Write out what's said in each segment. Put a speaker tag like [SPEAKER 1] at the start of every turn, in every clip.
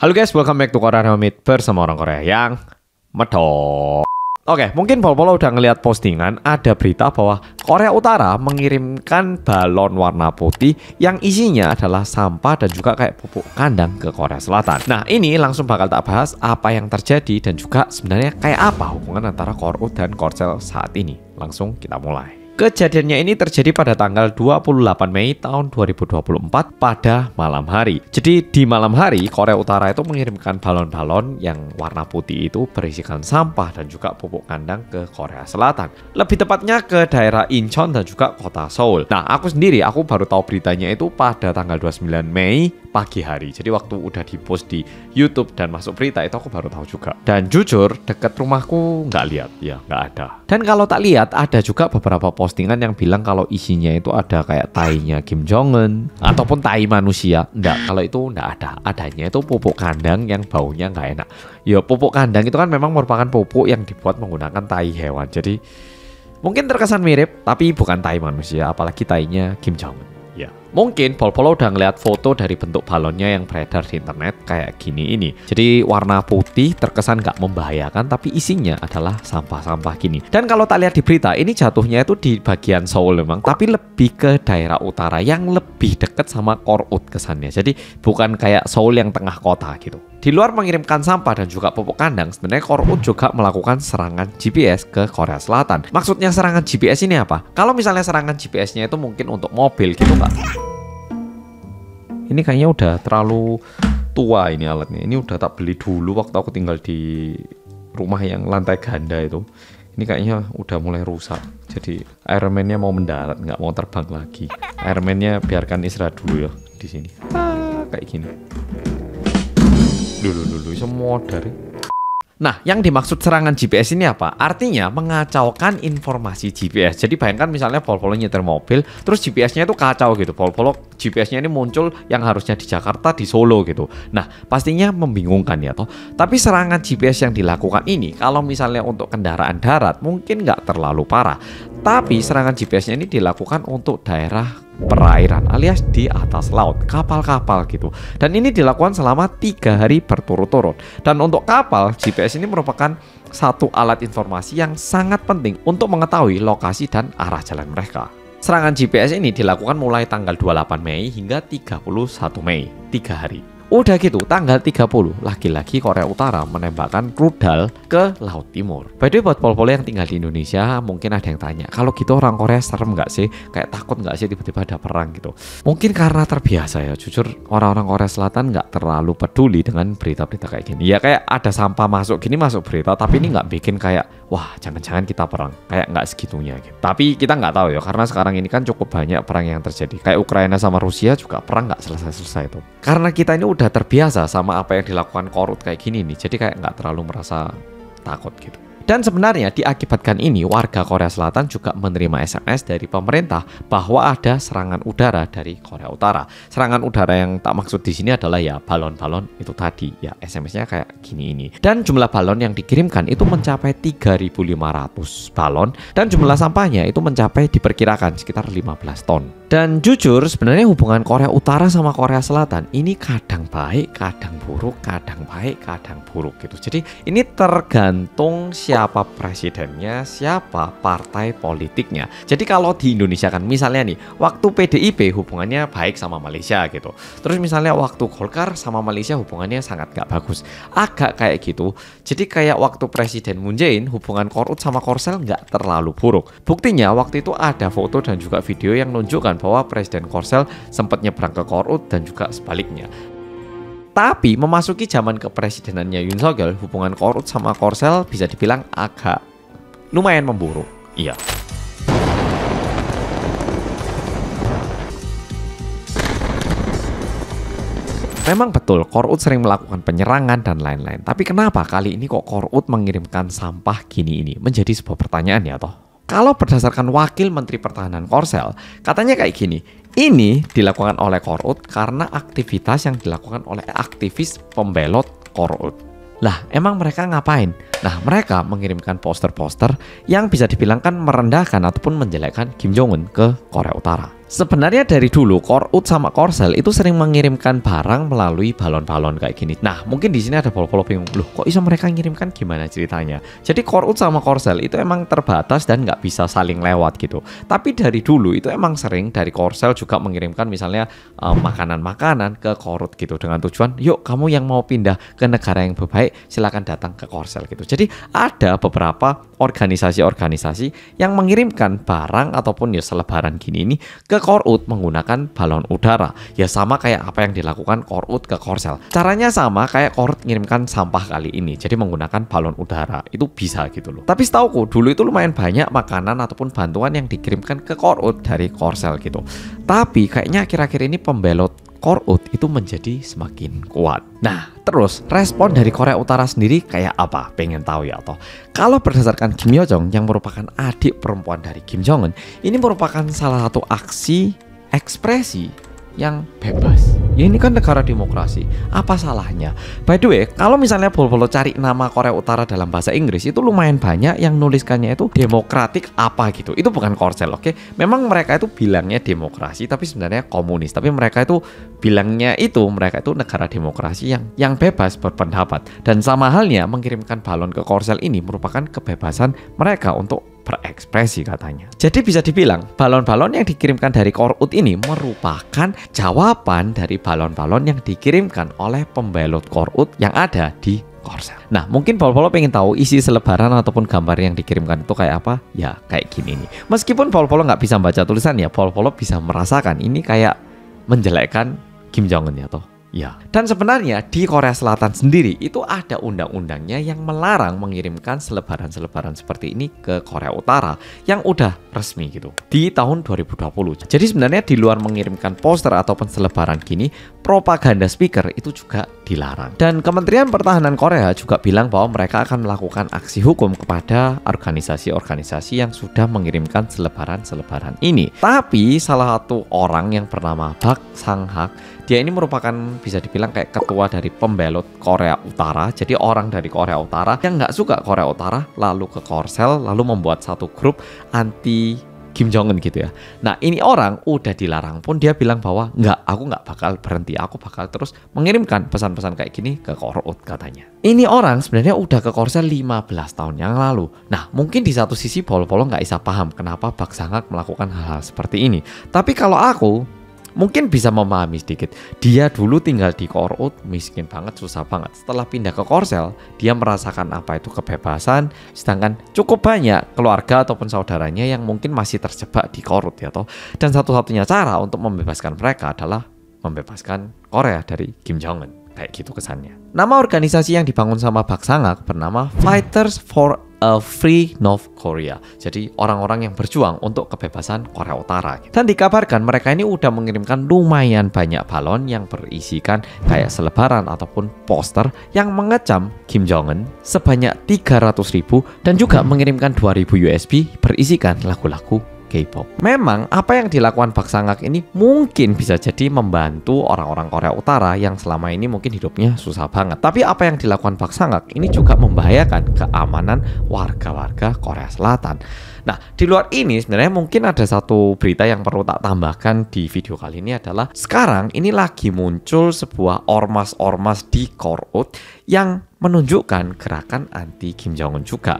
[SPEAKER 1] Halo guys, welcome back to Korea Remit bersama orang Korea yang medok. Oke, mungkin Polo udah ngeliat postingan ada berita bahwa Korea Utara mengirimkan balon warna putih yang isinya adalah sampah dan juga kayak pupuk kandang ke Korea Selatan. Nah, ini langsung bakal tak bahas apa yang terjadi dan juga sebenarnya kayak apa hubungan antara Korut dan Korsel saat ini. Langsung kita mulai. Kejadiannya ini terjadi pada tanggal 28 Mei tahun 2024 pada malam hari. Jadi di malam hari Korea Utara itu mengirimkan balon-balon yang warna putih itu berisikan sampah dan juga pupuk kandang ke Korea Selatan. Lebih tepatnya ke daerah Incheon dan juga kota Seoul. Nah, aku baru tahu beritanya itu pada tanggal 29 Mei pagi hari. Jadi waktu udah di-post di YouTube dan masuk berita itu aku baru tahu juga. Dan jujur deket rumahku nggak lihat, ya nggak ada. Dan kalau tak lihat ada juga beberapa postingan yang bilang kalau isinya itu ada kayak tainya Kim Jong Un ataupun tai manusia. Enggak, kalau itu enggak ada. Adanya itu pupuk kandang yang baunya nggak enak. Ya pupuk kandang itu kan memang merupakan pupuk yang dibuat menggunakan tai hewan. Jadi mungkin terkesan mirip tapi bukan tai manusia, apalagi tainya Kim Jong Un. Ya, mungkin Polo udah ngeliat foto dari bentuk balonnya yang beredar di internet kayak gini ini. Jadi warna putih terkesan nggak membahayakan tapi isinya adalah sampah-sampah gini. Dan kalau tak lihat di berita ini jatuhnya itu di bagian Seoul memang, tapi lebih ke daerah utara yang lebih deket sama Korut kesannya. Jadi bukan kayak Seoul yang tengah kota gitu. Di luar mengirimkan sampah dan juga pupuk kandang, sebenarnya Korut juga melakukan serangan GPS ke Korea Selatan. Maksudnya serangan GPS ini apa? Kalau misalnya serangan GPS-nya itu mungkin untuk mobil gitu nggak? Ini kayaknya udah terlalu tua ini alatnya. Ini udah tak beli dulu waktu aku tinggal di rumah yang lantai ganda itu. Ini kayaknya udah mulai rusak. Jadi Ironman-nya mau mendarat, nggak mau terbang lagi. Ironman-nya biarkan istirahat dulu ya di sini. Kayak gini. Dulu semua dari. Nah, yang dimaksud serangan GPS ini apa? Artinya mengacaukan informasi GPS. Jadi bayangkan misalnya Polo nyetir mobil, terus GPS-nya itu kacau gitu. Polo GPS-nya ini muncul yang harusnya di Jakarta di Solo gitu. Nah, pastinya membingungkan ya toh. Tapi serangan GPS yang dilakukan ini, kalau misalnya untuk kendaraan darat mungkin nggak terlalu parah. Tapi serangan GPS-nya ini dilakukan untuk daerah perairan alias di atas laut, kapal-kapal gitu. Dan ini dilakukan selama 3 hari berturut-turut. Dan untuk kapal, GPS ini merupakan satu alat informasi yang sangat penting untuk mengetahui lokasi dan arah jalan mereka. Serangan GPS ini dilakukan mulai tanggal 28 Mei hingga 31 Mei, 3 hari. Udah gitu, tanggal 30, lagi-lagi Korea Utara menembakkan rudal ke Laut Timur. By the way, buat Polo yang tinggal di Indonesia, mungkin ada yang tanya, kalau gitu orang Korea serem nggak sih? Kayak takut nggak sih tiba-tiba ada perang gitu? Mungkin karena terbiasa ya, jujur orang-orang Korea Selatan nggak terlalu peduli dengan berita-berita kayak gini. Ya kayak ada sampah masuk gini masuk berita, tapi ini nggak bikin kayak, wah jangan-jangan kita perang. Kayak nggak segitunya gitu. Tapi kita nggak tahu ya, karena sekarang ini kan cukup banyak perang yang terjadi. Kayak Ukraina sama Rusia juga perang nggak selesai-selesai itu. Karena kita ini udah terbiasa sama apa yang dilakukan Korut kayak gini nih, jadi kayak nggak terlalu merasa takut gitu. Dan sebenarnya diakibatkan ini warga Korea Selatan juga menerima SMS dari pemerintah bahwa ada serangan udara dari Korea Utara. Serangan udara yang tak maksud di sini adalah ya balon-balon itu tadi ya, SMS-nya kayak gini ini. Dan jumlah balon yang dikirimkan itu mencapai 3.500 balon dan jumlah sampahnya itu mencapai diperkirakan sekitar 15 ton. Dan jujur sebenarnya hubungan Korea Utara sama Korea Selatan ini kadang baik, kadang buruk, kadang baik, kadang buruk gitu. Jadi ini tergantung siapa presidennya, siapa partai politiknya. Jadi kalau di Indonesia kan misalnya nih, waktu PDIP hubungannya baik sama Malaysia gitu. Terus misalnya waktu Golkar sama Malaysia hubungannya sangat gak bagus. Agak kayak gitu. Jadi kayak waktu Presiden Moon Jae-in hubungan Korut sama Korsel gak terlalu buruk. Buktinya waktu itu ada foto dan juga video yang menunjukkan bahwa Presiden Korsel sempat nyebrang ke Korut dan juga sebaliknya. Tapi memasuki zaman kepresidenannya Yoon Seok-yeol, hubungan Korut sama Korsel bisa dibilang agak lumayan memburuk. Iya. Memang betul, Korut sering melakukan penyerangan dan lain-lain. Tapi kenapa kali ini kok Korut mengirimkan sampah gini ini? Menjadi sebuah pertanyaan ya toh. Kalau berdasarkan Wakil Menteri Pertahanan Korsel, katanya kayak gini. Ini dilakukan oleh Korut karena aktivitas yang dilakukan oleh aktivis pembelot Korut. Lah, emang mereka ngapain? Nah, mereka mengirimkan poster-poster yang bisa dibilangkan merendahkan ataupun menjelekkan Kim Jong Un ke Korea Utara. Sebenarnya dari dulu Korut sama Korsel itu sering mengirimkan barang melalui balon-balon kayak gini. Nah, mungkin di sini ada polo-polo bingung, loh kok bisa mereka ngirimkan, gimana ceritanya? Jadi Korut sama Korsel itu emang terbatas dan nggak bisa saling lewat gitu. Tapi dari dulu itu emang sering dari Korsel juga mengirimkan misalnya makanan-makanan ke Korut gitu dengan tujuan, yuk kamu yang mau pindah ke negara yang lebih baik silakan datang ke Korsel gitu. Jadi ada beberapa organisasi-organisasi yang mengirimkan barang ataupun ya selebaran gini ini ke Korut menggunakan balon udara. Ya sama kayak apa yang dilakukan Korut ke Korsel. Caranya sama kayak Korut ngirimkan sampah kali ini. Jadi menggunakan balon udara. Itu bisa gitu loh. Tapi setauku dulu itu lumayan banyak makanan ataupun bantuan yang dikirimkan ke Korut dari Korsel gitu. Tapi kayaknya akhir-akhir ini pembelot Korut itu menjadi semakin kuat. Nah, terus respon dari Korea Utara sendiri kayak apa? Pengen tahu ya toh? Kalau berdasarkan Kim Yo Jong yang merupakan adik perempuan dari Kim Jong Un, ini merupakan salah satu aksi ekspresi yang bebas. Ya ini kan negara demokrasi. Apa salahnya? By the way, kalau misalnya bolo-bolo cari nama Korea Utara dalam bahasa Inggris itu lumayan banyak yang nuliskannya itu demokratik apa gitu. Itu bukan Korsel, oke? Memang mereka itu bilangnya demokrasi tapi sebenarnya komunis. Tapi mereka itu bilangnya itu mereka itu negara demokrasi yang bebas berpendapat. Dan sama halnya mengirimkan balon ke Korsel ini merupakan kebebasan mereka untuk berekspresi katanya. Jadi bisa dibilang balon-balon yang dikirimkan dari Korut ini merupakan jawaban dari balon-balon yang dikirimkan oleh pembelot Korut yang ada di Korsel. Nah, mungkin Pol-Polo pengen tahu isi selebaran ataupun gambar yang dikirimkan itu kayak apa? Ya, kayak gini nih. Meskipun Pol-Polo nggak bisa baca tulisan ya, Pol-Polo bisa merasakan ini kayak menjelekkan Kim Jong Un ya toh. Ya, dan sebenarnya di Korea Selatan sendiri itu ada undang-undangnya yang melarang mengirimkan selebaran-selebaran seperti ini ke Korea Utara yang udah resmi gitu di tahun 2020. Jadi sebenarnya di luar mengirimkan poster ataupun selebaran gini, propaganda speaker itu juga dilarang. Dan Kementerian Pertahanan Korea juga bilang bahwa mereka akan melakukan aksi hukum kepada organisasi-organisasi yang sudah mengirimkan selebaran-selebaran ini. Tapi salah satu orang yang bernama Bak Sang-hak, dia ini merupakan bisa dibilang kayak ketua dari pembelot Korea Utara. Jadi orang dari Korea Utara yang nggak suka Korea Utara lalu ke Korsel lalu membuat satu grup anti Kim Jong Un gitu ya. Nah ini orang udah dilarang pun dia bilang bahwa nggak, aku nggak bakal berhenti, aku bakal terus mengirimkan pesan-pesan kayak gini ke Korut katanya. Ini orang sebenarnya udah ke Korsel 15 tahun yang lalu. Nah mungkin di satu sisi Pol-Polo nggak bisa paham kenapa Bak Sang-hak melakukan hal-hal seperti ini. Tapi kalau aku mungkin bisa memahami sedikit. Dia dulu tinggal di Korut, miskin banget, susah banget. Setelah pindah ke Korsel, dia merasakan apa itu kebebasan. Sedangkan cukup banyak keluarga ataupun saudaranya yang mungkin masih terjebak di Korut ya toh. Dan satu-satunya cara untuk membebaskan mereka adalah membebaskan Korea dari Kim Jong Un. Kayak gitu kesannya. Nama organisasi yang dibangun sama Bak Sang-hak bernama Fighters for a Free North Korea. Jadi orang-orang yang berjuang untuk kebebasan Korea Utara. Dan dikabarkan mereka ini udah mengirimkan lumayan banyak balon yang berisikan kayak selebaran ataupun poster yang mengecam Kim Jong Un sebanyak 300.000 dan juga mengirimkan 2.000 USB berisikan lagu-lagu K-pop. Memang apa yang dilakukan Bak Sang-hak ini mungkin bisa jadi membantu orang-orang Korea Utara yang selama ini mungkin hidupnya susah banget. Tapi apa yang dilakukan Bak Sang-hak ini juga membahayakan keamanan warga-warga Korea Selatan. Nah, di luar ini sebenarnya mungkin ada satu berita yang perlu tak tambahkan di video kali ini adalah sekarang ini lagi muncul sebuah ormas-ormas di Korut yang menunjukkan gerakan anti Kim Jong Un juga.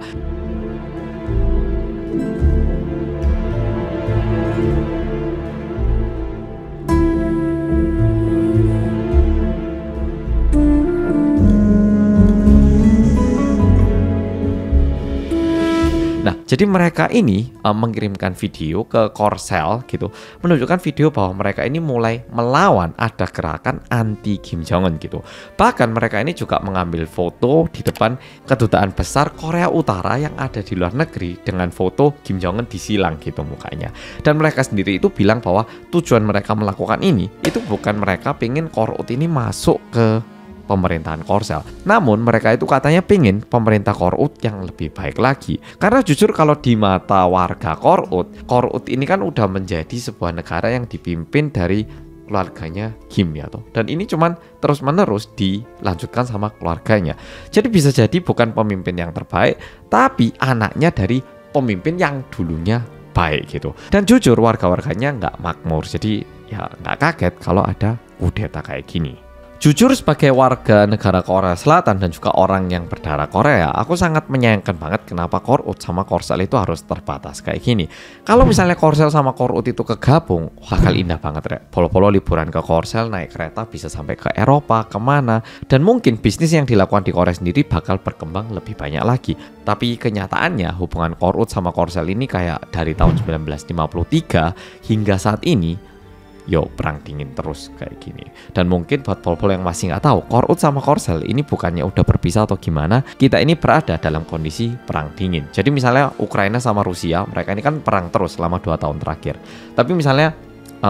[SPEAKER 1] Nah, jadi mereka ini mengirimkan video ke Korsel gitu, menunjukkan video bahwa mereka ini mulai melawan ada gerakan anti Kim Jong Un gitu. Bahkan mereka ini juga mengambil foto di depan kedutaan besar Korea Utara yang ada di luar negeri dengan foto Kim Jong Un disilang gitu mukanya. Dan mereka sendiri itu bilang bahwa tujuan mereka melakukan ini itu bukan mereka pengen Korut ini masuk ke pemerintahan Korsel. Namun mereka itu katanya pingin pemerintah Korut yang lebih baik lagi. Karena jujur kalau di mata warga Korut ini kan udah menjadi sebuah negara yang dipimpin dari keluarganya Kim ya toh. Dan ini cuman terus-menerus dilanjutkan sama keluarganya. Jadi bisa jadi bukan pemimpin yang terbaik, tapi anaknya dari pemimpin yang dulunya baik gitu. Dan jujur warga-warganya nggak makmur, jadi ya nggak kaget kalau ada kudeta kayak gini. Jujur sebagai warga negara Korea Selatan dan juga orang yang berdarah Korea, aku sangat menyayangkan banget kenapa Korut sama Korsel itu harus terbatas kayak gini. Kalau misalnya Korsel sama Korut itu kegabung, bakal indah banget ya. Polo-polo liburan ke Korsel, naik kereta bisa sampai ke Eropa, kemana. Dan mungkin bisnis yang dilakukan di Korea sendiri bakal berkembang lebih banyak lagi. Tapi kenyataannya hubungan Korut sama Korsel ini kayak dari tahun 1953 hingga saat ini, yo perang dingin terus kayak gini. Dan mungkin buat pol-pol yang masih nggak tahu, Korut sama Korsel ini bukannya udah berpisah atau gimana, kita ini berada dalam kondisi perang dingin. Jadi misalnya Ukraina sama Rusia, mereka ini kan perang terus selama 2 tahun terakhir. Tapi misalnya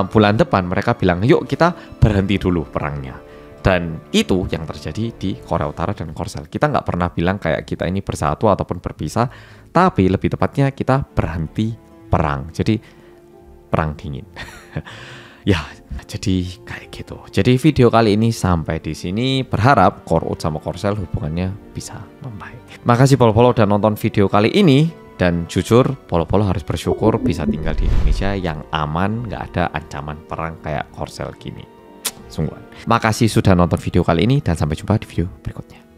[SPEAKER 1] bulan depan mereka bilang, yuk kita berhenti dulu perangnya. Dan itu yang terjadi di Korea Utara dan Korsel. Kita nggak pernah bilang kayak kita ini bersatu ataupun berpisah, tapi lebih tepatnya kita berhenti perang. Jadi perang dingin. Ya, jadi kayak gitu. Jadi video kali ini sampai di sini. Berharap Korut sama Korsel hubungannya bisa membaik. Makasih polo-polo udah nonton video kali ini. Dan jujur, polo-polo harus bersyukur bisa tinggal di Indonesia yang aman, nggak ada ancaman perang kayak Korsel gini. Sungguhan. Makasih sudah nonton video kali ini dan sampai jumpa di video berikutnya.